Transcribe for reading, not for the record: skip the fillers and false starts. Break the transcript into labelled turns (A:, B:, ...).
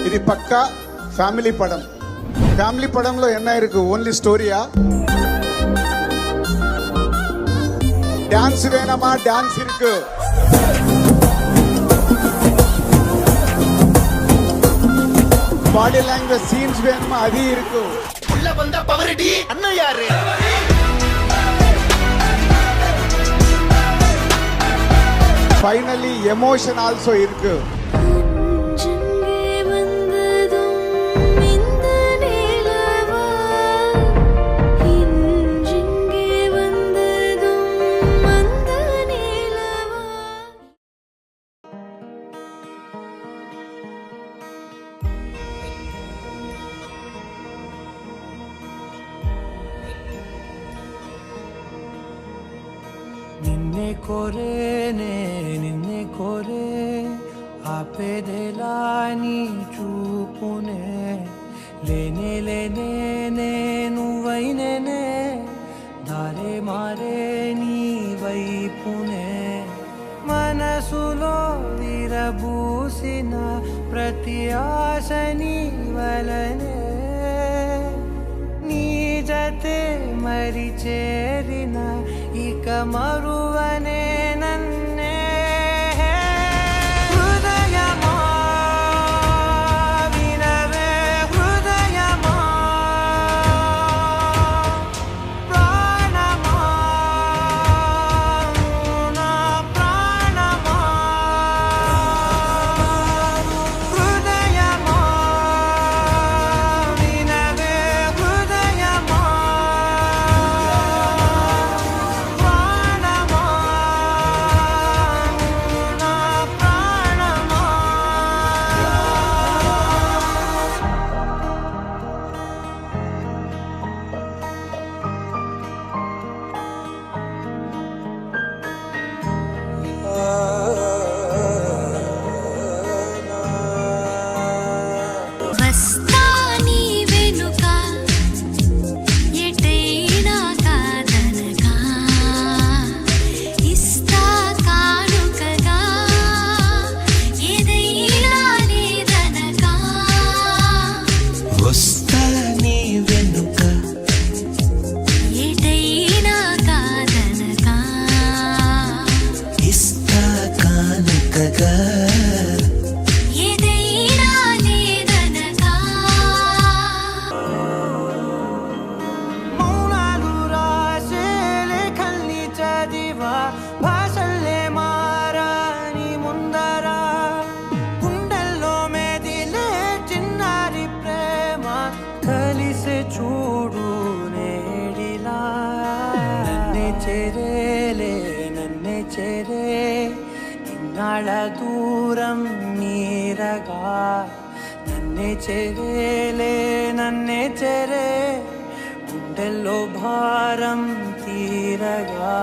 A: ఇది పక్కా family పడం. Family పడంలో என்ன இருக்கு? ఓన్లీ స్టోరీయా? డాన్స్ వేణమా? డాన్స్ இருக்கு. பாடி லாங்குவேஜ் சீன்ஸ் வேணுமா? அது இருக்கு.
B: உள்ள வந்த பவர்டி அண்ணன் யாரு?
A: ஃபைனலி எமோஷன் ஆல்சோ இருக்கு.
C: నిన్నే కోరేనే నిన్నే కోరే ఆపేదేలా నీ చూపునే లేనే లేనే నువ్వైనేనే దారే మారే నీ వైపునే మనసులో విరబూసిన ప్రతి ఆశ నీ వలనే నీ జతే మరి చేరిన ఇక మరువనే నన్నే హృదయమా వినవే హృదయమా ప్రాణమా నా ప్రాణమా హృదయమా వినవే హృదయమా భాషల్లే మారాని ముందర గుండెల్లో మెదిలే చిన్నారి ప్రేమ కలిసి చూడు నేడిలా నన్నే చేరేలే నన్నే చేరే ఇన్నాళ్ళ దూరం నీరగా నన్నే చేరేలే నన్నే చేరే గుండెల్లో భారం తీరగా